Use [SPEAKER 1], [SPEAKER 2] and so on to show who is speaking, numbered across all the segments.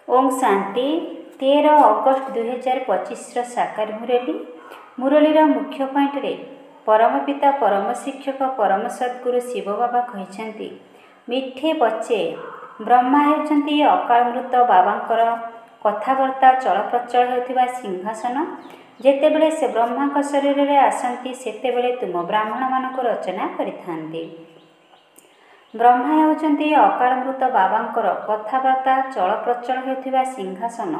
[SPEAKER 1] Om Shanti 13 August 2025 साकार मुरली मुरलीर मुख्य point रे परम पिता परम शिक्षक परम सद्गुरु शिव बाबा कहते मिठे बच्चे ब्रह्मा होती अकाल मृत बाबांकर कथबार्ता चलप्रचल होता सिंहासन जेतेबेले से ब्रह्मा शरीर में आसती सेतेबेले तुम ब्राह्मण मानक रचना करिथांती। ब्रह्मा होती अकाल मृत बाबांकर कथबार्ता चलप्रचल होता सिंहासन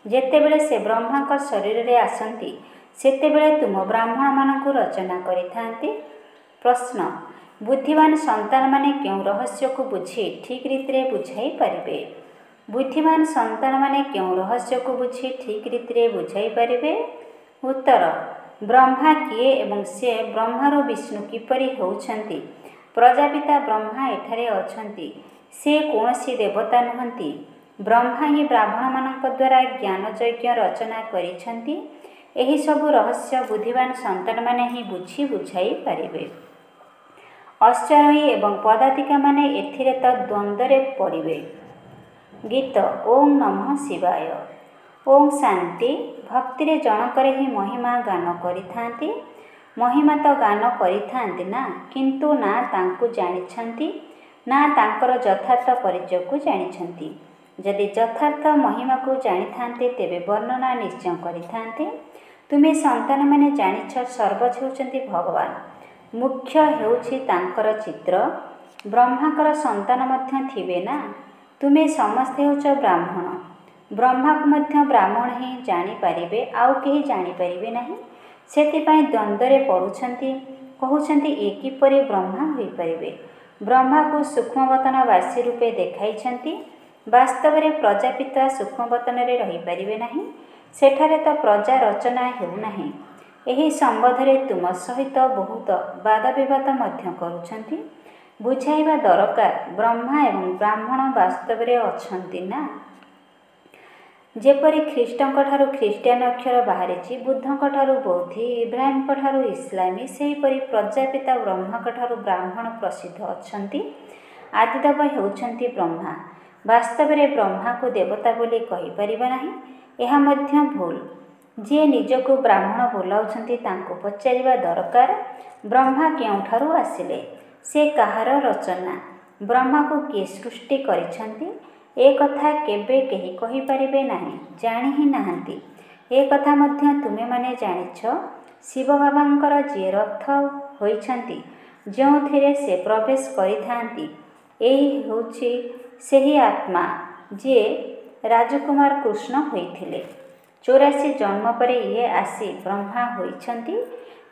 [SPEAKER 1] जेतेबेले से ब्रह्मा शरीर में आसती सेतेबेले तुम ब्राह्मण मानक रचना करिथांती। प्रश्न बुद्धिमान संतान माने क्यों रहस्य को बुझी ठीक रीति रे बुझाई पारिबे। बुद्धिमान संतान माने क्यों रहस्य को बुझी ठीक रीति रे बुझाई पारिबे। उत्तर ब्रह्मा किए एवं से ब्रह्मार विष्णु किपरि होउछंती। प्रजापिता ब्रह्मा एठारे अछंती से कौनसी देवता नुहंती। ब्रह्मा ही ब्राह्मण मानक द्वारा ज्ञान यज्ञ रचना करिछंती। एही सबु रहस्य बुद्धिमान संतान माने ही बुझी बुझाई पारिबे। अश्चरोही एवं पदातिका माने एथिरे त द्वंद्वरे पड़िबे। गीत ओम नमः शिवाय। ओम शांति भक्ति रे जनकर ही महिमा गान करिथांती। महिमा तो गान करिथांती ना किंतु ना तांकु जानिछंती ना तांकर यथार्थ परिचय को जानिछंती। जदि यथार्थ महिमा को जानिथांते तेबे वर्णना निश्चय करिथांते। तुमे संतान माने जानिछ सर्वज होउछंती भगवान मुख्य हेउछि तांकर चित्र। ब्रह्माकर संतान मध्य थिबे ना तुमे समस्ते होउछ ब्राह्मण। ब्रह्मा को मध्य ब्राह्मण ही जानी पारिबे आउ केही जानी पारिबे नाही। सेतिपाई द्वंद्वरे पड़ुछंती कहउछंती ए किपरि ब्रह्मा होई पारिबे। ब्रह्मा को सूक्ष्मवतनवासी रूपे देखाइछंती। वास्तव में प्रजापिता सूक्ष्मवतन रे रही पारिबे नाही। सेठारे तो प्रजा रचना हेउ नाही। एही संबंधरे तुम सहित बहुत वाद विवाद मध्य करुछंती। बुझाइबा दरकार ब्रह्मा एवं ब्राह्मण वास्तव में अछंती ना। जेपरि ख्रीष्टंक ठारू ख्रीष्टियान अक्षर बाहरी बुद्धंक ठारू बौद्धि इब्राहिम ठारू इस्लामी सेहीपरि प्रजापिता ब्रह्मा ठारू ब्राह्मण प्रसिद्ध अछंती। आदिदेव हेउछंती ब्रह्मा। वास्तव में ब्रह्मा को देवता बोली कहि परिबा नाही। एहा मध्य भूल। जे निजको ब्राह्मण बोलाउछंती तांको पचारिबा दरकार ब्रह्मा केउठारू आसिले से कहार रचना ब्रह्मा को किए सृष्टि करिछंती ए कथा केबे केही कहि परिबे नाही जानि ही नाहंती। ए कथा मध्य तुमे माने जानिछ शिव बाबांकर जे रथ होइछंती जोथिरे से प्रवेश करिथांती एही होछि सेही आत्मा जे राजकुमार कृष्ण होइथिले। 84 जन्म परे ये आसी ब्रह्मा होइछंती।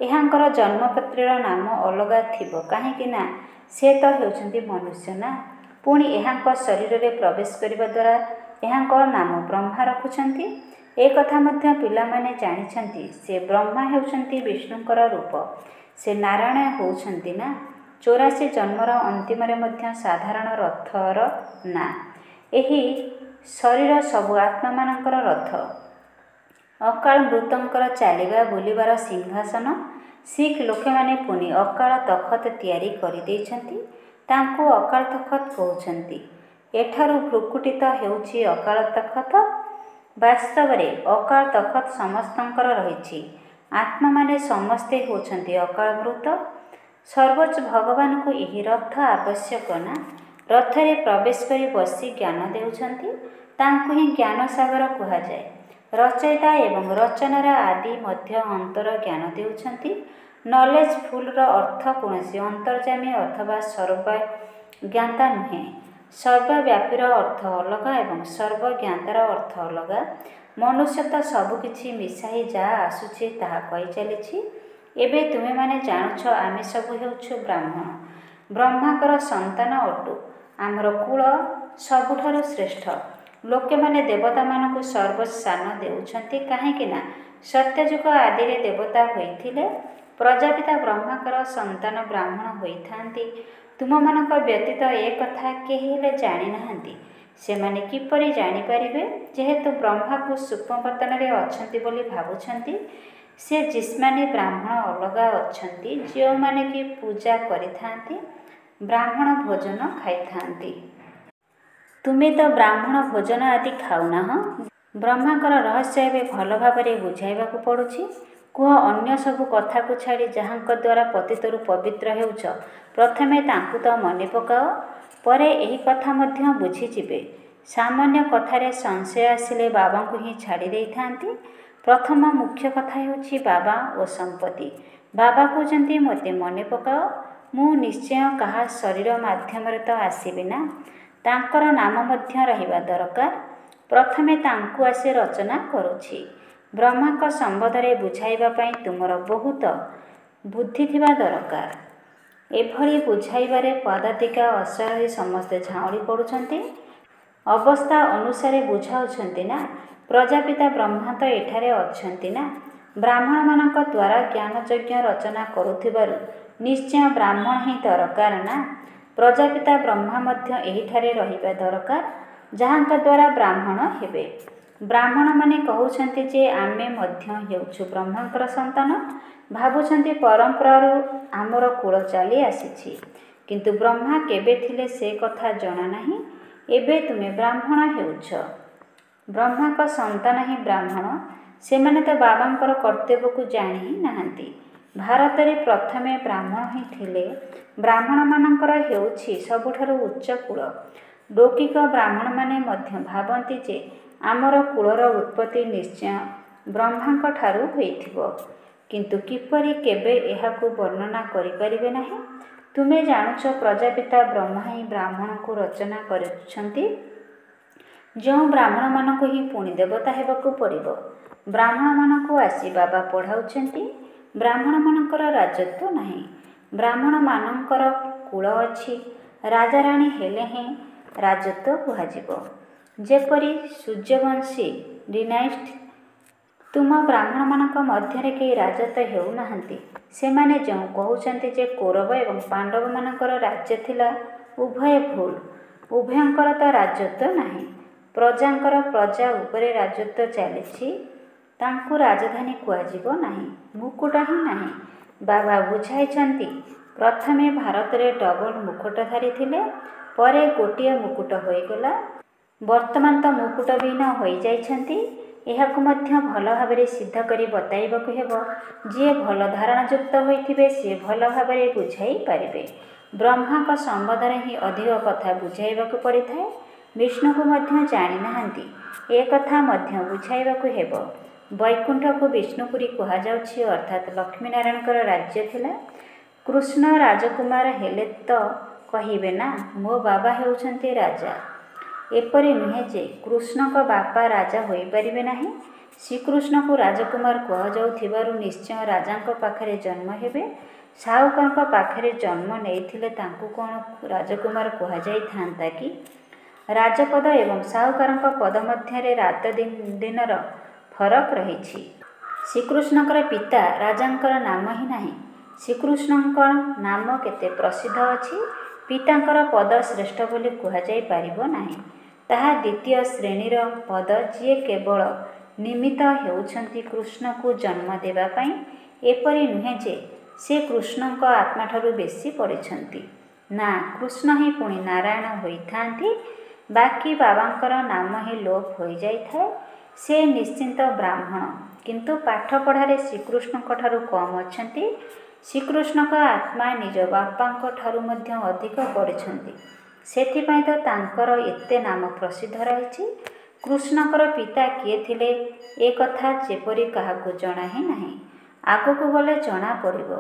[SPEAKER 1] एहांकर जन्मपत्रीर नाम अलगा थिबो काहेकि ना से तो हेउछंती मनुष्य ना। पुणी एहांक शरीर में प्रवेश करने द्वारा एहांक नाम ब्रह्मा रखुछंती। ए कथा मध्य पिला माने जानिछंती से ब्रह्मा हेउछंती विष्णुकर रूप से नारायण होउछंती ना। 84 जन्मर अंतिम रे मध्य साधारण रथर ना। एही शरीर सबु आत्मा मानकर रथ। अकाल मृतंकर चालिबा बुलिबार सिंहासन सिख लोके माने पुणी अकाल तखत तैयारी करि देइछंती। तांको अकाल तखत कहउछंती। एठारू भ्रुकुटित हेउछि अकाल तखत। वास्तव में अकाल तखत समस्तंकर रहिछि। आत्मा माने समस्ते होछंती अकाल मृत। सर्वोच्च भगवान को यही रथ आवश्यक ना। रथरे प्रवेश करी बसी ज्ञान देउछंती तांको ही ज्ञान सागर कुहा जाए। रचयिता एवं रचनार आदि मध्य अंतर ज्ञान देउछंती। नॉलेज फुल अर्थ कौनसी अंतर्जामी अथवा सर्वज्ञाता नुहे। सर्वव्यापीर अर्थ अलग एवं सर्वज्ञातार अर्थ अलग। मनुष्य तो सबकिछि मिसाई जा आसुछि ताहा कहि चलिछि। एबे तुमे माने जानुछ आमे सबु हेउछु ब्राह्मण ब्रह्माकर संतान अटु। आमर कुल सबुठारु श्रेष्ठ। लोके माने देवता मानकु सर्वस्থাन देउछंती काहेकि ना सत्यजुग आदि रे देवता होइथिले। प्रजापिता ब्रह्माकर संतान ब्राह्मण होइथांती। तुम मानक व्यतीत ए कथा केही हेले जानि नाहंती। से माने किपरि जानि पारिबे जेहेतु ब्रह्मा को सूक्ष्मवतन रे अछंती बोली भाबुछंती। से जिस्मानी ब्राह्मण अलगा अछंती जो माने कि पूजा करिथांती ब्राह्मण भोजन खाइथांती। ତୁମେ ତ ବ୍ରାହ୍ମଣ ଭୋଜନ ଆଦି ଖାଉନାହଁ। ବ୍ରହ୍ମାଙ୍କର ରହସ୍ୟ ଏବେ ଭଲ ଭାବରେ ବୁଝାଇବାକୁ ପଡ଼ୁଛି। କୁହ, ଅନ୍ୟ ସବୁ କଥାକୁ ଛାଡ଼ି ଯାହାଙ୍କ ଦ୍ୱାରା ପତିତରୁ ପବିତ୍ର ହେଉଛ, ପ୍ରଥମେ ତାଙ୍କୁ ତ ମନେ ପକାଅ, ପରେ ଏହି କଥା ମଧ୍ୟ ବୁଝିଯିବେ। ସାମାନ୍ୟ କଥାରେ ସଂଶୟ ଆସିଲେ ବାବାଙ୍କୁ ହିଁ ଛାଡ଼ି ଦେଇଥାନ୍ତି। ପ୍ରଥମ ମୁଖ୍ୟ କଥା ହେଉଛି ବାବା ଓ ସମ୍ପତ୍ତି। ବାବା କହୁଛନ୍ତି, ମୋତେ ମନେ ପକାଅ। ମୁଁ ନିଶ୍ଚୟ କାହା ଶରୀର ମାଧ୍ୟମରେ ତ ଆସିବି ନା, ତାଙ୍କର ନାମ ମଧ୍ୟ ରହିବା ଦରକାର। ପ୍ରଥମେ ତାଙ୍କୁ ଆସି ରଚନା କରୁଛି। ବ୍ରହ୍ମାଙ୍କ ସମ୍ବନ୍ଧରେ ବୁଝାଇବା ପାଇଁ ତୁମର ବହୁତ ବୁଦ୍ଧି ଥିବା ଦରକାର। ଏଭଳି ବୁଝାଇବାରେ ପଦାତିକା ଅସହାୟ ସମସ୍ତେ ଝାଉଁଳି ପଡ଼ୁଛନ୍ତି। ଅବସ୍ଥା ଅନୁସାରେ ବୁଝାଉଛନ୍ତି ନା। ପ୍ରଜାପିତା ବ୍ରହ୍ମା ତ ଏଠାରେ ଅଛନ୍ତି ନା। ବ୍ରାହ୍ମଣମାନଙ୍କ ଦ୍ୱାରା ଜ୍ଞାନଯଜ୍ଞ ରଚନା କରୁଥିବାରୁ ନିଶ୍ଚୟ ବ୍ରାହ୍ମଣ ହିଁ ଦରକାର ନା। ପ୍ରଜାପିତା ବ୍ରହ୍ମା ମଧ୍ୟ ଏହିଠାରେ ରହିବା ଦରକାର, ଯାହାଙ୍କ ଦ୍ୱାରା ବ୍ରାହ୍ମଣ ହେବେ। ବ୍ରାହ୍ମଣମାନେ କହୁଛନ୍ତି ଯେ ଆମେ ମଧ୍ୟ ହେଉଛୁ ବ୍ରହ୍ମାଙ୍କର ସନ୍ତାନ, ଭାବୁଛନ୍ତି ପରମ୍ପରାରୁ ଆମର କୁଳ ଚାଲି ଆସିଛି। କିନ୍ତୁ ବ୍ରହ୍ମା କେବେ ଥିଲେ ସେ କଥା ଜଣା ନାହିଁ। ଏବେ ତୁମେ ବ୍ରାହ୍ମଣ ହେଉଛ। ବ୍ରହ୍ମାଙ୍କ ସନ୍ତାନ ହିଁ ବ୍ରାହ୍ମଣ। ସେମାନେ ତ ବାବାଙ୍କର କର୍ତ୍ତବ୍ୟକୁ ଜାଣି ହିଁ ନାହାନ୍ତି। ଭାରତରେ ପ୍ରଥମେ ବ୍ରାହ୍ମଣ ହିଁ ଥିଲେ। ବ୍ରାହ୍ମଣମାନଙ୍କର ହେଉଛି ସବୁଠାରୁ ଉଚ୍ଚ କୁଳ। ଲୌକିକ ବ୍ରାହ୍ମଣମାନେ ମଧ୍ୟ ଭାବନ୍ତି ଯେ ଆମର କୁଳର ଉତ୍ପତ୍ତି ନିଶ୍ଚୟ ବ୍ରହ୍ମାଙ୍କ ଠାରୁ ହୋଇଥିବ, କିନ୍ତୁ କିପରି କେବେ ଏହାକୁ ବର୍ଣ୍ଣନା କରିପାରିବେ ନାହିଁ। ତୁମେ ଜାଣୁଛ ପ୍ରଜାପିତା ବ୍ରହ୍ମା ହିଁ ବ୍ରାହ୍ମଣଙ୍କୁ ରଚନା କରୁଛନ୍ତି। ଯେଉଁ ବ୍ରାହ୍ମଣମାନଙ୍କୁ ହିଁ ପୁଣି ଦେବତା ହେବାକୁ ପଡ଼ିବ। ବ୍ରାହ୍ମଣମାନଙ୍କୁ ଆସି ବାବା ପଢ଼ାଉଛନ୍ତି। ବ୍ରାହ୍ମଣମାନଙ୍କର ରାଜତ୍ୱ ନାହିଁ। ବ୍ରାହ୍ମଣମାନଙ୍କର କୁଳ ଅଛି। ରାଜାରାଣୀ ହେଲେ ହିଁ ରାଜତ୍ୱ କୁହାଯିବ। ଯେପରି ସୂର୍ଯ୍ୟବଂଶୀ ଡିନାଇଷ୍ଟ। ତୁମ ବ୍ରାହ୍ମଣମାନଙ୍କ ମଧ୍ୟରେ କେହି ରାଜତ୍ୱ ହେଉନାହାନ୍ତି। ସେମାନେ ଯେଉଁ କହୁଛନ୍ତି ଯେ କୌରବ ଏବଂ ପାଣ୍ଡବମାନଙ୍କର ରାଜ୍ୟ ଥିଲା, ଉଭୟ ଭୁଲ। ଉଭୟଙ୍କର ତ ରାଜତ୍ୱ ନାହିଁ। ପ୍ରଜାଙ୍କର ପ୍ରଜା ଉପରେ ରାଜତ୍ୱ ଚାଲିଛି। ତାଙ୍କୁ ରାଜଧାନୀ କୁହାଯିବ ନାହିଁ। ମୁକୁଟ ହିଁ ନାହିଁ। ବାବା ବୁଝାଇଛନ୍ତି, ପ୍ରଥମେ ଭାରତରେ ଡବଲ ମୁକୁଟଧାରୀ ଥିଲେ, ପରେ ଗୋଟିଏ ମୁକୁଟ ହୋଇଗଲା। ବର୍ତ୍ତମାନ ତ ମୁକୁଟବିହୀନ ହୋଇଯାଇଛନ୍ତି। ଏହାକୁ ମଧ୍ୟ ଭଲ ଭାବରେ ସିଦ୍ଧ କରି ବତାଇବାକୁ ହେବ। ଯିଏ ଭଲ ଧାରଣାଯୁକ୍ତ ହୋଇଥିବେ ସେ ଭଲ ଭାବରେ ବୁଝାଇ ପାରିବେ। ବ୍ରହ୍ମାଙ୍କ ସମ୍ବନ୍ଧରେ ହିଁ ଅଧିକ କଥା ବୁଝାଇବାକୁ ପଡ଼ିଥାଏ। ବିଷ୍ଣୁକୁ ମଧ୍ୟ ଜାଣିନାହାନ୍ତି, ଏ କଥା ମଧ୍ୟ ବୁଝାଇବାକୁ ହେବ। ବୈକୁଣ୍ଠକୁ ବିଷ୍ଣୁପୁରୀ କୁହାଯାଉଛି, ଅର୍ଥାତ୍ ଲକ୍ଷ୍ମୀନାରାୟଣଙ୍କର ରାଜ୍ୟ ଥିଲା। କୃଷ୍ଣ ରାଜକୁମାର ହେଲେ ତ କହିବେ ନା, ମୋ ବାବା ହେଉଛନ୍ତି ରାଜା। ଏପରି ନୁହେଁ ଯେ କୃଷ୍ଣଙ୍କ ବାପା ରାଜା ହୋଇପାରିବେ ନାହିଁ। ଶ୍ରୀକୃଷ୍ଣଙ୍କୁ ରାଜକୁମାର କୁହାଯାଉଥିବାରୁ ନିଶ୍ଚୟ ରାଜାଙ୍କ ପାଖରେ ଜନ୍ମ ହେବେ। ସାହୁକାରଙ୍କ ପାଖରେ ଜନ୍ମ ନେଇଥିଲେ ତାଙ୍କୁ କ'ଣ ରାଜକୁମାର କୁହାଯାଇଥାନ୍ତା କି? ରାଜପଦ ଏବଂ ସାହୁକାରଙ୍କ ପଦ ମଧ୍ୟରେ ରାତ ଦିନର ଫରକ ରହିଛି। ଶ୍ରୀକୃଷ୍ଣଙ୍କର ପିତା ରାଜାଙ୍କର ନାମ ହିଁ ନାହିଁ। ଶ୍ରୀକୃଷ୍ଣଙ୍କ ନାମ କେତେ ପ୍ରସିଦ୍ଧ ଅଛି। ପିତାଙ୍କର ପଦ ଶ୍ରେଷ୍ଠ ବୋଲି କୁହାଯାଇ ପାରିବ ନାହିଁ। ତାହା ଦ୍ୱିତୀୟ ଶ୍ରେଣୀର ପଦ। ଯିଏ କେବଳ ନିମିତ୍ତ ହେଉଛନ୍ତି କୃଷ୍ଣକୁ ଜନ୍ମ ଦେବା ପାଇଁ। ଏପରି ନୁହେଁ ଯେ ସେ କୃଷ୍ଣଙ୍କ ଆତ୍ମାଠାରୁ ବେଶୀ ପଡ଼ିଛନ୍ତି। ନା, କୃଷ୍ଣ ହିଁ ପୁଣି ନାରାୟଣ ହୋଇଥାନ୍ତି। ବାକି ବାବାଙ୍କର ନାମ ହିଁ ଲୋପ ହୋଇଯାଇଥାଏ। ସେ ନିଶ୍ଚିନ୍ତ ବ୍ରାହ୍ମଣ, କିନ୍ତୁ ପାଠପଢ଼ାରେ ଶ୍ରୀକୃଷ୍ଣଙ୍କ ଠାରୁ କମ୍ ଅଛନ୍ତି। ଶ୍ରୀକୃଷ୍ଣଙ୍କ ଆତ୍ମା ନିଜ ବାପାଙ୍କ ଠାରୁ ମଧ୍ୟ ଅଧିକ ପଢ଼ିଛନ୍ତି। ସେଥିପାଇଁ ତ ତାଙ୍କର ଏତେ ନାମ ପ୍ରସିଦ୍ଧ ରହିଛି। କୃଷ୍ଣଙ୍କର ପିତା କିଏ ଥିଲେ ଏ କଥା ଯେପରି କାହାକୁ ଜଣା ହିଁ ନାହିଁ। ଆଗକୁ ଗଲେ ଜଣା ପଡ଼ିବ।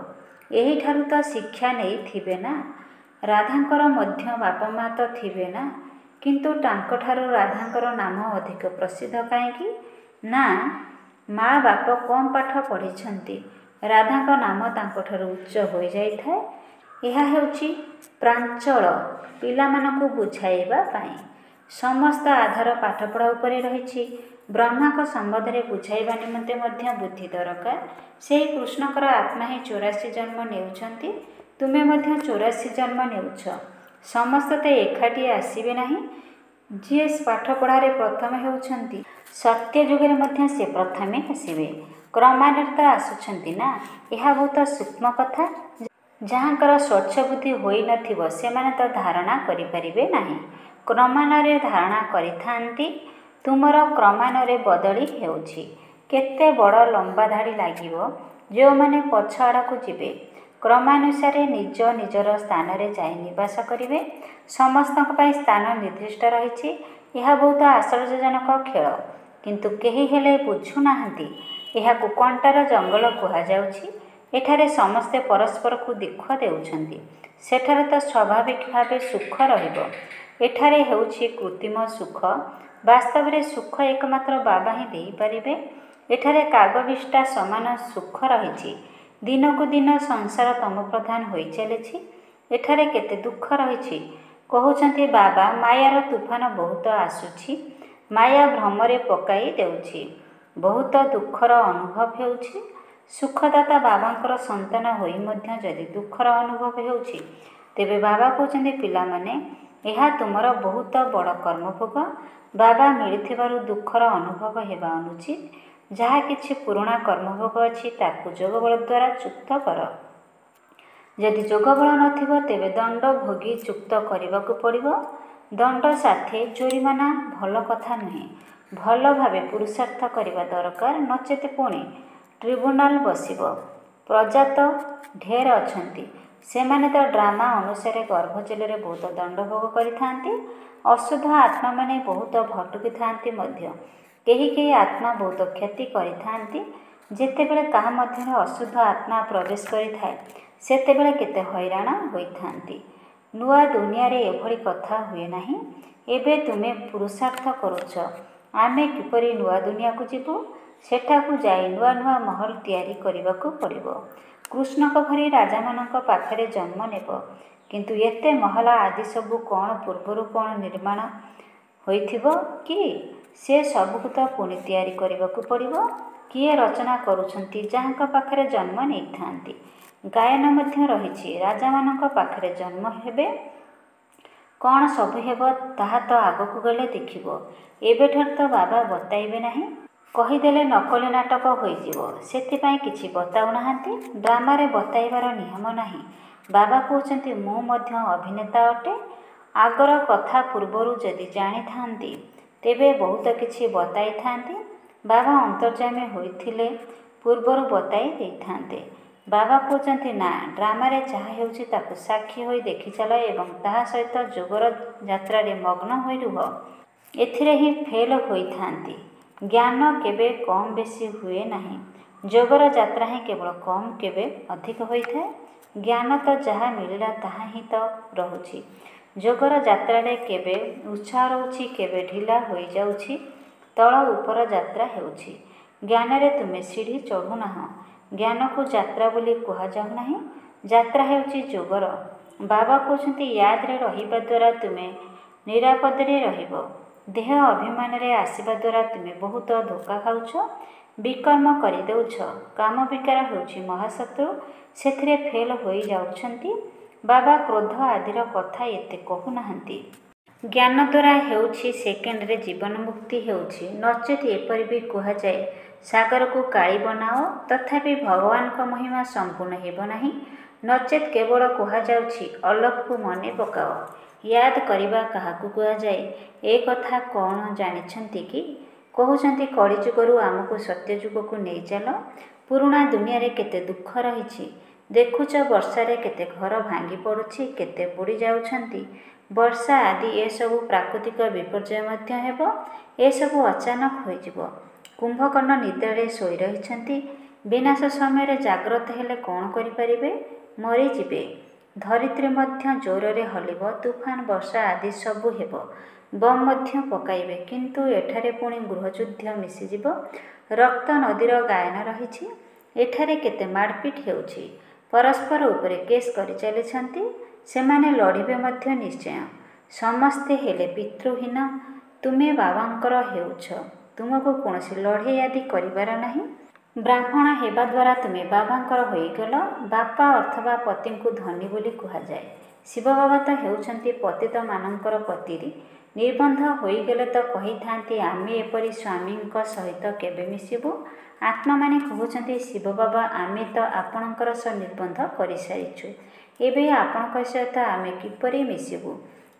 [SPEAKER 1] ଏହିଠାରୁ ତ ଶିକ୍ଷା ନେଇଥିବେ ନା। ରାଧାଙ୍କର ମଧ୍ୟ ବାପା ମା ତ ଥିବେ ନା, କିନ୍ତୁ ତାଙ୍କଠାରୁ ରାଧାଙ୍କର ନାମ ଅଧିକ ପ୍ରସିଦ୍ଧ କାହିଁକି? ନା, ମା ବାପ କମ୍ ପାଠ ପଢ଼ିଛନ୍ତି। ରାଧାଙ୍କ ନାମ ତାଙ୍କଠାରୁ ଉଚ୍ଚ ହୋଇଯାଇଥାଏ। ଏହା ହେଉଛି ପ୍ରାଞ୍ଚଳ ପିଲାମାନଙ୍କୁ ବୁଝାଇବା ପାଇଁ। ସମସ୍ତ ଆଧାର ପାଠପଢ଼ା ଉପରେ ରହିଛି। ବ୍ରହ୍ମାଙ୍କ ସମ୍ବନ୍ଧରେ ବୁଝାଇବା ନିମନ୍ତେ ମଧ୍ୟ ବୁଦ୍ଧି ଦରକାର। ସେହି କୃଷ୍ଣଙ୍କର ଆତ୍ମା ହିଁ 84 ଜନ୍ମ ନେଉଛନ୍ତି। ତୁମେ ମଧ୍ୟ 84 ଜନ୍ମ ନେଉଛ। ସମସ୍ତେ ତ ଏକାଠି ଆସିବେ ନାହିଁ। ଯିଏ ପାଠପଢ଼ାରେ ପ୍ରଥମ ହେଉଛନ୍ତି, ସତ୍ୟଯୁଗରେ ମଧ୍ୟ ସେ ପ୍ରଥମେ ଆସିବେ। କ୍ରମାନ୍ୱୟରେ ତ ଆସୁଛନ୍ତି ନା। ଏହା ବହୁତ ସୂକ୍ଷ୍ମ କଥା। ଯାହାଙ୍କର ସ୍ୱଚ୍ଛ ବୁଦ୍ଧି ହୋଇନଥିବ ସେମାନେ ତ ଧାରଣା କରିପାରିବେ ନାହିଁ। କ୍ରମାନ୍ୱୟରେ ଧାରଣା କରିଥାନ୍ତି। ତୁମର କ୍ରମାନ୍ୱୟରେ ବଦଳି ହେଉଛି। କେତେ ବଡ଼ ଲମ୍ବା ଧାଡ଼ି ଲାଗିବ। ଯେଉଁମାନେ ପଛ ଆଡ଼କୁ ଯିବେ କ୍ରମାନୁସାରେ ନିଜ ନିଜର ସ୍ଥାନରେ ଯାଇ ନିବାସ କରିବେ। ସମସ୍ତଙ୍କ ପାଇଁ ସ୍ଥାନ ନିର୍ଦ୍ଦିଷ୍ଟ ରହିଛି। ଏହା ବହୁତ ଆଶ୍ଚର୍ଯ୍ୟଜନକ ଖେଳ, କିନ୍ତୁ କେହି ହେଲେ ବୁଝୁନାହାନ୍ତି। ଏହାକୁ କଣ୍ଟାର ଜଙ୍ଗଲ କୁହାଯାଉଛି। ଏଠାରେ ସମସ୍ତେ ପରସ୍ପରକୁ ଦୁଃଖ ଦେଉଛନ୍ତି। ସେଠାରେ ତ ସ୍ୱାଭାବିକ ଭାବେ ସୁଖ ରହିବ। ଏଠାରେ ହେଉଛି କୃତ୍ରିମ ସୁଖ। ବାସ୍ତବରେ ସୁଖ ଏକମାତ୍ର ବାବା ହିଁ ଦେଇପାରିବେ। ଏଠାରେ କାଗବିଷ୍ଟା ସମାନ ସୁଖ ରହିଛି। ଦିନକୁ ଦିନ ସଂସାର ତମପ୍ରଧାନ ହୋଇ ଚାଲିଛି। ଏଠାରେ କେତେ ଦୁଃଖ ରହିଛି। କହୁଛନ୍ତି ବାବା, ମାୟାର ତୁଫାନ ବହୁତ ଆସୁଛି। ମାୟା ଭ୍ରମରେ ପକାଇ ଦେଉଛି। ବହୁତ ଦୁଃଖର ଅନୁଭବ ହେଉଛି। ସୁଖଦାତା ବାବାଙ୍କର ସନ୍ତାନ ହୋଇ ମଧ୍ୟ ଯଦି ଦୁଃଖର ଅନୁଭବ ହେଉଛି, ତେବେ ବାବା କହୁଛନ୍ତି ପିଲାମାନେ, ଏହା ତୁମର ବହୁତ ବଡ଼ କର୍ମଭୋଗ। ବାବା ମିଳିଥିବାରୁ ଦୁଃଖର ଅନୁଭବ ହେବା ଅନୁଚିତ। ଯାହା କିଛି ପୁରୁଣା କର୍ମଭୋଗ ଅଛି ତାକୁ ଯୋଗବଳ ଦ୍ୱାରା ଚୁକ୍ତ କର। ଯଦି ଯୋଗବଳ ନଥିବ ତେବେ ଦଣ୍ଡ ଭୋଗୀ ଚୁକ୍ତ କରିବାକୁ ପଡ଼ିବ। ଦଣ୍ଡ ସାଥେ ଜୋରିମାନା ଭଲ କଥା ନୁହେଁ। ଭଲ ଭାବେ ପୁରୁଷାର୍ଥ କରିବା ଦରକାର, ନଚେତ ପୁଣି ଟ୍ରିବ୍ୟୁନାଲ ବସିବ। ପ୍ରଜା ତ ଢେର ଅଛନ୍ତି। ସେମାନେ ତ ଡ୍ରାମା ଅନୁସାରେ ଗର୍ଭ ଜେଲରେ ବହୁତ ଦଣ୍ଡ ଭୋଗ କରିଥାନ୍ତି। ଅଶୁଦ୍ଧ ଆତ୍ମାମାନେ ବହୁତ ଭଟୁକିଥାନ୍ତି ମଧ୍ୟ। କେହି କେହି ଆତ୍ମା ବହୁତ କ୍ଷତି କରିଥାନ୍ତି। ଯେତେବେଳେ କାହା ମଧ୍ୟରେ ଅଶୁଦ୍ଧ ଆତ୍ମା ପ୍ରବେଶ କରିଥାଏ, ସେତେବେଳେ କେତେ ହଇରାଣ ହୋଇଥାନ୍ତି। ନୂଆ ଦୁନିଆରେ ଏଭଳି କଥା ହୁଏ ନାହିଁ। ଏବେ ତୁମେ ପୁରୁଷାର୍ଥ କରୁଛ, ଆମେ କିପରି ନୂଆ ଦୁନିଆକୁ ଯିବୁ। ସେଠାକୁ ଯାଇ ନୂଆ ନୂଆ ମହଲ ତିଆରି କରିବାକୁ ପଡ଼ିବ। କୃଷ୍ଣଙ୍କ ଭଳି ରାଜାମାନଙ୍କ ପାଖରେ ଜନ୍ମ ନେବ। କିନ୍ତୁ ଏତେ ମହଲ ଆଦି ସବୁ କ'ଣ ପୂର୍ବରୁ କ'ଣ ନିର୍ମାଣ ହୋଇଥିବ କି? ସେ ସବୁକୁ ତ ପୁଣି ତିଆରି କରିବାକୁ ପଡ଼ିବ। କିଏ ରଚନା କରୁଛନ୍ତି ଯାହାଙ୍କ ପାଖରେ ଜନ୍ମ ନେଇଥାନ୍ତି। ଗାୟନ ମଧ୍ୟ ରହିଛି। ରାଜାମାନଙ୍କ ପାଖରେ ଜନ୍ମ ହେବେ। କ'ଣ ସବୁ ହେବ ତାହା ତ ଆଗକୁ ଗଲେ ଦେଖିବ। ଏବେଠାରୁ ତ ବାବା ବତାଇବେ ନାହିଁ। କହିଦେଲେ ନକଲି ନାଟକ ହୋଇଯିବ। ସେଥିପାଇଁ କିଛି ବତାଉନାହାନ୍ତି। ଡ୍ରାମାରେ ବତାଇବାର ନିୟମ ନାହିଁ। ବାବା କହୁଛନ୍ତି ମୁଁ ମଧ୍ୟ ଅଭିନେତା ଅଟେ। ଆଗର କଥା ପୂର୍ବରୁ ଯଦି ଜାଣିଥାନ୍ତି, ତେବେ ବହୁତ କିଛି ବତାଇଥାନ୍ତି। ବାବା ଅନ୍ତର୍ଯାମୀ ହୋଇଥିଲେ ପୂର୍ବରୁ ବତାଇ ଦେଇଥାନ୍ତେ। ବାବା କହୁଛନ୍ତି ନା, ଡ୍ରାମାରେ ଯାହା ହେଉଛି ତାକୁ ସାକ୍ଷୀ ହୋଇ ଦେଖିଚାଲ ଏବଂ ତାହା ସହିତ ଯୋଗର ଯାତ୍ରାରେ ମଗ୍ନ ହୋଇ ରୁହ। ଏଥିରେ ହିଁ ଫେଲ ହୋଇଥାନ୍ତି। ଜ୍ଞାନ କେବେ କମ୍ ବେଶୀ ହୁଏ ନାହିଁ। ଯୋଗର ଯାତ୍ରା ହିଁ କେବଳ କମ୍ କେବେ ଅଧିକ ହୋଇଥାଏ। ଜ୍ଞାନ ତ ଯାହା ମିଳିଲା ତାହା ହିଁ ତ ରହୁଛି। ଯୋଗର ଯାତ୍ରାରେ କେବେ ଉତ୍ସାହ ରହୁଛି, କେବେ ଢିଲା ହୋଇଯାଉଛି। ତଳ ଉପର ଯାତ୍ରା ହେଉଛି। ଜ୍ଞାନରେ ତୁମେ ସିଢ଼ି ଚଢ଼ୁନାହଁ। ଜ୍ଞାନକୁ ଯାତ୍ରା ବୋଲି କୁହାଯାଉ ନାହିଁ। ଯାତ୍ରା ହେଉଛି ଯୋଗର। ବାବା କହୁଛନ୍ତି ୟାଦରେ ରହିବା ଦ୍ୱାରା ତୁମେ ନିରାପଦରେ ରହିବ। ଦେହ ଅଭିମାନରେ ଆସିବା ଦ୍ୱାରା ତୁମେ ବହୁତ ଧୋକା ଖାଉଛ, ବିକର୍ମ କରିଦେଉଛ। କାମ ବିକାର ହେଉଛି ମହାଶତ୍ରୁ। ସେଥିରେ ଫେଲ ହୋଇଯାଉଛନ୍ତି। ବାବା କ୍ରୋଧ ଆଦିର କଥା ଏତେ କହୁନାହାନ୍ତି। ଜ୍ଞାନ ଦ୍ୱାରା ହେଉଛି ସେକେଣ୍ଡରେ ଜୀବନ ମୁକ୍ତି ହେଉଛି। ନଚେତ ଏପରି ବି କୁହାଯାଏ, ସାଗରକୁ କାଳି ବନାଅ, ତଥାପି ଭଗବାନଙ୍କ ମହିମା ସମ୍ପୂର୍ଣ୍ଣ ହେବ ନାହିଁ। ନଚେତ କେବଳ କୁହାଯାଉଛି ଅଲଫକୁ ମନେ ପକାଅ। ୟାଦ କରିବା କାହାକୁ କୁହାଯାଏ, ଏ କଥା କ'ଣ ଜାଣିଛନ୍ତି କି? କହୁଛନ୍ତି କଳିଯୁଗରୁ ଆମକୁ ସତ୍ୟଯୁଗକୁ ନେଇଚାଲ। ପୁରୁଣା ଦୁନିଆରେ କେତେ ଦୁଃଖ ରହିଛି। ଦେଖୁଛ ବର୍ଷାରେ କେତେ ଘର ଭାଙ୍ଗି ପଡ଼ୁଛି, କେତେ ବୁଡ଼ି ଯାଉଛନ୍ତି। ବର୍ଷା ଆଦି ଏସବୁ ପ୍ରାକୃତିକ ବିପର୍ଯ୍ୟୟ ମଧ୍ୟ ହେବ। ଏସବୁ ଅଚାନକ ହୋଇଯିବ। କୁମ୍ଭକର୍ଣ୍ଣ ନିଦ୍ରାରେ ଶୋଇ ରହିଛନ୍ତି। ବିନାଶ ସମୟରେ ଜାଗ୍ରତ ହେଲେ କ'ଣ କରିପାରିବେ? ମରିଯିବେ। ଧରିତ୍ରୀ ମଧ୍ୟ ଜୋରରେ ହଲିବ। ତୁଫାନ ବର୍ଷା ଆଦି ସବୁ ହେବ। ବମ୍ ମଧ୍ୟ ପକାଇବେ। କିନ୍ତୁ ଏଠାରେ ପୁଣି ଗୃହଯୁଦ୍ଧ ମିଶିଯିବ। ରକ୍ତ ନଦୀର ଗାୟନ ରହିଛି। ଏଠାରେ କେତେ ମାଡ଼ପିଟ ହେଉଛି। ପରସ୍ପର ଉପରେ କେସ୍ କରିଚାଲିଛନ୍ତି। ସେମାନେ ଲଢ଼ିବେ ମଧ୍ୟ ନିଶ୍ଚୟ। ସମସ୍ତେ ହେଲେ ପିତୃହୀନ। ତୁମେ ବାବାଙ୍କର ହେଉଛ। ତୁମକୁ କୌଣସି ଲଢ଼େଇ ଆଦି କରିବାର ନାହିଁ। ବ୍ରାହ୍ମଣ ହେବା ଦ୍ୱାରା ତୁମେ ବାବାଙ୍କର ହୋଇଗଲ। ବାପା ଅଥବା ପତିଙ୍କୁ ଧନୀ ବୋଲି କୁହାଯାଏ। ଶିବ ବାବା ତ ହେଉଛନ୍ତି ପତିତମାନଙ୍କର ପତିରି। ନିର୍ବନ୍ଧ ହୋଇଗଲେ ତ କହିଥାନ୍ତି ଆମେ ଏପରି ସ୍ୱାମୀଙ୍କ ସହିତ କେବେ ମିଶିବୁ। ଆତ୍ମାମାନେ କହୁଛନ୍ତି ଶିବ ବାବା, ଆମେ ତ ଆପଣଙ୍କର ସହ ନିର୍ବନ୍ଧ କରିସାରିଛୁ। ଏବେ ଆପଣଙ୍କ ସହିତ ଆମେ କିପରି ମିଶିବୁ?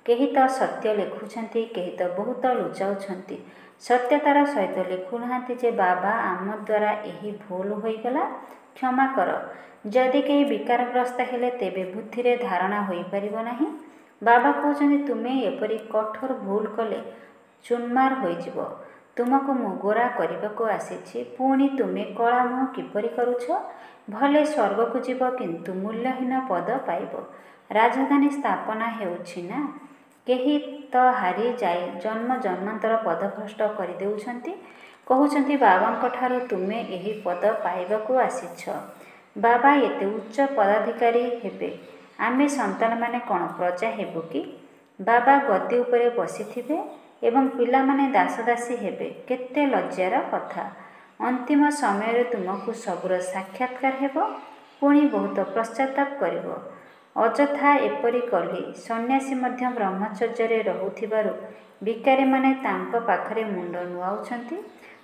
[SPEAKER 1] କେହି ତ ସତ୍ୟ ଲେଖୁଛନ୍ତି, କେହି ତ ବହୁତ ଲୁଚାଉଛନ୍ତି। ସତ୍ୟତାର ସହିତ ଲେଖୁନାହାନ୍ତି ଯେ ବାବା ଆମ ଦ୍ୱାରା ଏହି ଭୁଲ ହୋଇଗଲା, କ୍ଷମା କର। ଯଦି କେହି ବିକାରଗ୍ରସ୍ତ ହେଲେ ତେବେ ବୁଦ୍ଧିରେ ଧାରଣା ହୋଇପାରିବ ନାହିଁ। ବାବା କହୁଛନ୍ତି ତୁମେ ଏପରି କଠୋର ଭୁଲ କଲେ ଚୁନ୍ମାର ହୋଇଯିବ। ତୁମକୁ ମୁଁ ଗୋରା କରିବାକୁ ଆସିଛି, ପୁଣି ତୁମେ କଳା ମୁହଁ କିପରି କରୁଛ? ଭଲେ ସ୍ୱର୍ଗକୁ ଯିବ କିନ୍ତୁ ମୂଲ୍ୟହୀନ ପଦ ପାଇବ। ରାଜଧାନୀ ସ୍ଥାପନା ହେଉଛି ନା। କେହି ତ ହାରି ଯାଇ ଜନ୍ମ ଜନ୍ମାନ୍ତର ପଦଭ୍ରଷ୍ଟ କରିଦେଉଛନ୍ତି। କହୁଛନ୍ତି ବାବାଙ୍କଠାରୁ ତୁମେ ଏହି ପଦ ପାଇବାକୁ ଆସିଛ। ବାବା ଏତେ ଉଚ୍ଚ ପଦାଧିକାରୀ ହେବେ, ଆମେ ସନ୍ତାନମାନେ କ'ଣ ପ୍ରଜା ହେବୁ କି? ବାବା ଗଦି ଉପରେ ବସିଥିବେ ଏବଂ ପିଲାମାନେ ଦାସଦାସୀ ହେବେ। କେତେ ଲଜ୍ଜାର କଥା। ଅନ୍ତିମ ସମୟରେ ତୁମକୁ ସବୁର ସାକ୍ଷାତକାର ହେବ, ପୁଣି ବହୁତ ପଶ୍ଚାତାପ କରିବ। ଅଯଥା ଏପରି କଲି। ସନ୍ନ୍ୟାସୀ ମଧ୍ୟ ବ୍ରହ୍ମଚର୍ଯ୍ୟରେ ରହୁଥିବାରୁ ଭିକାରୀମାନେ ତାଙ୍କ ପାଖରେ ମୁଣ୍ଡ ନୁଆଉଛନ୍ତି।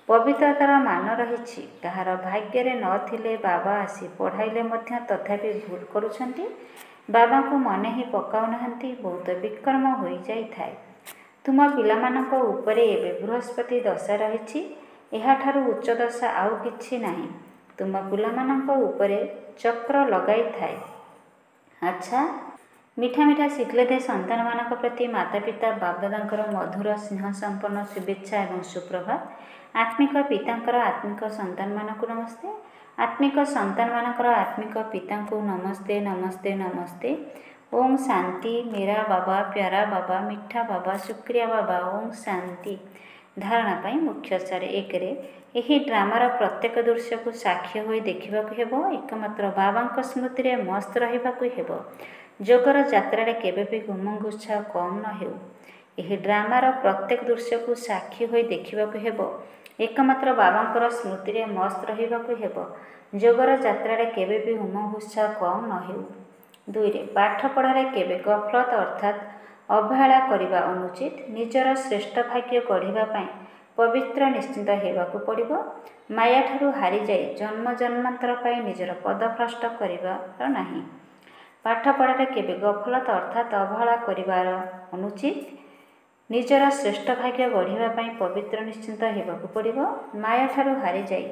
[SPEAKER 1] ପବିତ୍ରତାର ମାନ ରହିଛି। କାହାର ଭାଗ୍ୟରେ ନଥିଲେ ବାବା ଆସି ପଢ଼ାଇଲେ ମଧ୍ୟ ତଥାପି ଭୁଲ କରୁଛନ୍ତି। ବାବାଙ୍କୁ ମନେ ହିଁ ପକାଉନାହାନ୍ତି। ବହୁତ ବିକର୍ମ ହୋଇଯାଇଥାଏ। ତୁମ ପିଲାମାନଙ୍କ ଉପରେ ଏବେ ବୃହସ୍ପତି ଦଶା ରହିଛି। ଏହାଠାରୁ ଉଚ୍ଚ ଦଶା ଆଉ କିଛି ନାହିଁ। ତୁମ ପିଲାମାନଙ୍କ ଉପରେ ଚକ୍ର ଲଗାଇଥାଏ। ଆଚ୍ଛା, ମିଠା ମିଠା ଶିଖିଲେ ଦେ ସନ୍ତାନମାନଙ୍କ ପ୍ରତି ମାତାପିତା ବାପଦାଦାଙ୍କର ମଧୁର ସ୍ନେହସମ୍ପନ୍ନ ଶୁଭେଚ୍ଛା ଏବଂ ସୁପ୍ରଭାତ। ଆତ୍ମିକ ପିତାଙ୍କର ଆତ୍ମିକ ସନ୍ତାନମାନଙ୍କୁ ନମସ୍ତେ। ଆତ୍ମିକ ସନ୍ତାନମାନଙ୍କର ଆତ୍ମିକ ପିତାଙ୍କୁ ନମସ୍ତେ ନମସ୍ତେ ନମସ୍ତେ। ଓಂ ଶାନ୍ତି। ମେରା ବାବା, ପ୍ୟାରା ବାବା, ମିଠା ବାବା, ଶୁକ୍ରିୟା ବାବା। ଓಂ ଶାନ୍ତି। ଧାରଣା ପାଇଁ ମୁଖ୍ୟସାର। 1ରେ ଏହି ଡ୍ରାମାର ପ୍ରତ୍ୟେକ ଦୃଶ୍ୟକୁ ସାକ୍ଷୀ ହୋଇ ଦେଖିବାକୁ ହେବ। ଏକମାତ୍ର ବାବାଙ୍କ ସ୍ମୃତିରେ ମସ୍ତ ରହିବାକୁ ହେବ। ଯୋଗର ଯାତ୍ରାରେ କେବେ ବି ଉମଙ୍ଗ ଉତ୍ସାହ କମ୍ ନ ହେଉ। ଏହି ଡ୍ରାମାର ପ୍ରତ୍ୟେକ ଦୃଶ୍ୟକୁ ସାକ୍ଷୀ ହୋଇ ଦେଖିବାକୁ ହେବ। ଏକମାତ୍ର ବାବାଙ୍କର ସ୍ମୃତିରେ ମସ୍ତ ରହିବାକୁ ହେବ। ଯୋଗର ଯାତ୍ରାରେ କେବେ ବି ଉମଙ୍ଗ ଉତ୍ସାହ କମ୍ ନ ହେଉ। 2ରେ ପାଠପଢ଼ାରେ କେବେ ଗଫଲତ ଅର୍ଥାତ୍ ଅବହେଳା କରିବା ଅନୁଚିତ। ନିଜର ଶ୍ରେଷ୍ଠ ଭାଗ୍ୟ ଗଢ଼ିବା ପାଇଁ ପବିତ୍ର ନିଶ୍ଚିନ୍ତ ହେବାକୁ ପଡ଼ିବ। ମାୟାଠାରୁ ହାରିଯାଇ ଜନ୍ମ ଜନ୍ମାନ୍ତର ପାଇଁ ନିଜର ପଦଭ୍ରଷ୍ଟ କରିବାର ନାହିଁ। ପାଠପଢ଼ାରେ କେବେ ଗଫଲତ ଅର୍ଥାତ୍ ଅବହେଳା କରିବାର ଅନୁଚିତ। ନିଜର ଶ୍ରେଷ୍ଠ ଭାଗ୍ୟ ଗଢ଼ିବା ପାଇଁ ପବିତ୍ର ନିଶ୍ଚିନ୍ତ ହେବାକୁ ପଡ଼ିବ। ମାୟାଠାରୁ ହାରିଯାଇ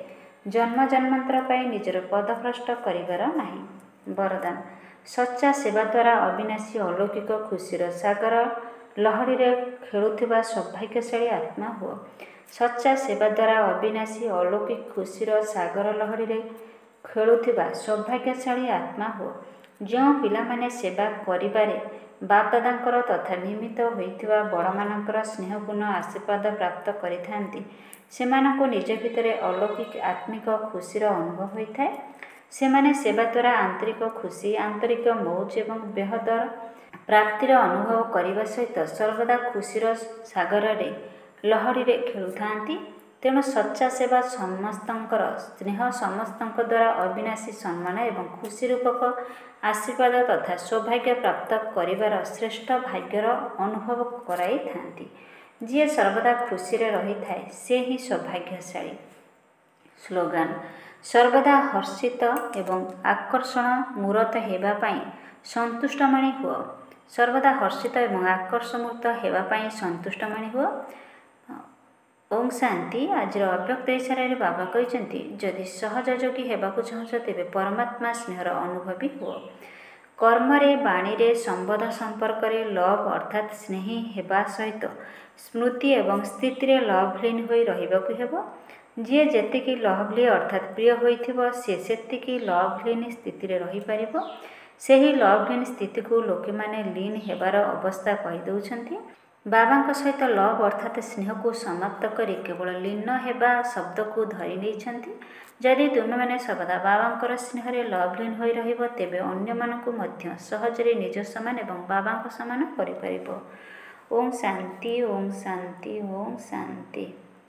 [SPEAKER 1] ଜନ୍ମ ଜନ୍ମାନ୍ତର ପାଇଁ ନିଜର ପଦଭ୍ରଷ୍ଟ କରିବାର ନାହିଁ। ବରଦାନ। ସଚ୍ଚା ସେବା ଦ୍ୱାରା ଅବିନାଶୀ ଅଲୌକିକ ଖୁସିର ସାଗର ଲହଡ଼ିରେ ଖେଳୁଥିବା ସୌଭାଗ୍ୟଶାଳୀ ଆତ୍ମା ହୁଅ। ସଚ୍ଚା ସେବା ଦ୍ୱାରା ଅବିନାଶୀ ଅଲୌକିକ ଖୁସିର ସାଗର ଲହଡ଼ିରେ ଖେଳୁଥିବା ସୌଭାଗ୍ୟଶାଳୀ ଆତ୍ମା ହୁଅ। ଯେଉଁ ପିଲାମାନେ ସେବା କରିବାରେ ବାପଦାଦାଙ୍କର ତଥା ନିମିତ୍ତ ହୋଇଥିବା ବଡ଼ମାନଙ୍କର ସ୍ନେହପୂର୍ଣ୍ଣ ଆଶୀର୍ବାଦ ପ୍ରାପ୍ତ କରିଥାନ୍ତି, ସେମାନଙ୍କୁ ନିଜ ଭିତରେ ଅଲୌକିକ ଆତ୍ମିକ ଖୁସିର ଅନୁଭବ ହୋଇଥାଏ। ସେମାନେ ସେବା ଦ୍ୱାରା ଆନ୍ତରିକ ଖୁସି, ଆନ୍ତରିକ ମୌଜ ଏବଂ ବେହଦର ପ୍ରାପ୍ତିର ଅନୁଭବ କରିବା ସହିତ ସର୍ବଦା ଖୁସିର ସାଗରରେ ଲହଡ଼ିରେ ଖେଳୁଥାନ୍ତି। ତେଣୁ ସଚ୍ଚା ସେବା ସମସ୍ତଙ୍କର ସ୍ନେହ, ସମସ୍ତଙ୍କ ଦ୍ୱାରା ଅବିନାଶୀ ସମ୍ମାନ ଏବଂ ଖୁସି ରୂପକ ଆଶୀର୍ବାଦ ତଥା ସୌଭାଗ୍ୟ ପ୍ରାପ୍ତ କରିବାର ଶ୍ରେଷ୍ଠ ଭାଗ୍ୟର ଅନୁଭବ କରାଇଥାନ୍ତି। ଯିଏ ସର୍ବଦା ଖୁସିରେ ରହିଥାଏ ସେ ହିଁ ସୌଭାଗ୍ୟଶାଳୀ। ସ୍ଲୋଗାନ। ସର୍ବଦା ହର୍ଷିତ ଏବଂ ଆକର୍ଷଣ ମୂରତ ହେବା ପାଇଁ ସନ୍ତୁଷ୍ଟମଣି ହୁଅ। ସର୍ବଦା ହର୍ଷିତ ଏବଂ ଆକର୍ଷମୂର୍ତ୍ତ ହେବା ପାଇଁ ସନ୍ତୁଷ୍ଟମଣି ହୁଅ। ଓಂ ଶାନ୍ତି। ଆଜିର ଅବ୍ୟକ୍ତ ଇଶାରାରେ ବାବା କହିଛନ୍ତି, ଯଦି ସହଜ ଯୋଗୀ ହେବାକୁ ଚାହୁଁଛ ତେବେ ପରମାତ୍ମା ସ୍ନେହର ଅନୁଭବୀ ହୁଅ। କର୍ମରେ, ବାଣୀରେ, ସମ୍ବନ୍ଧ ସମ୍ପର୍କରେ ଲଭ୍ ଅର୍ଥାତ୍ ସ୍ନେହୀ ହେବା ସହିତ ସ୍ମୃତି ଏବଂ ସ୍ଥିତିରେ ଲଭ୍ଲୀନ ହୋଇ ରହିବାକୁ ହେବ। ଯିଏ ଯେତିକି ଲଭ୍ଲି ଅର୍ଥାତ୍ ପ୍ରିୟ ହୋଇଥିବ ସେ ସେତିକି ଲଭ୍ଲୀନ ସ୍ଥିତିରେ ରହିପାରିବ। ସେହି ଲଭ୍ଲୀନ ସ୍ଥିତିକୁ ଲୋକମାନେ ଲୀନ ହେବାର ଅବସ୍ଥା କହିଦେଉଛନ୍ତି। ବାବାଙ୍କ ସହିତ ଲଭ୍ ଅର୍ଥାତ୍ ସ୍ନେହକୁ ସମାପ୍ତ କରି କେବଳ ଲୀନ ହେବା ଶବ୍ଦକୁ ଧରି ନେଇଛନ୍ତି। ଯଦି ତୁମେମାନେ ସର୍ବଦା ବାବାଙ୍କର ସ୍ନେହରେ ଲଭ୍ଲୀନ ହୋଇ ରହିବ ତେବେ ଅନ୍ୟମାନଙ୍କୁ ମଧ୍ୟ ସହଜରେ ନିଜ ସମାନ ଏବଂ ବାବାଙ୍କ ସମାନ କରିପାରିବ। ଓಂ ଶାନ୍ତି। ଓಂ ଶାନ୍ତି। ଓಂ ଶାନ୍ତି।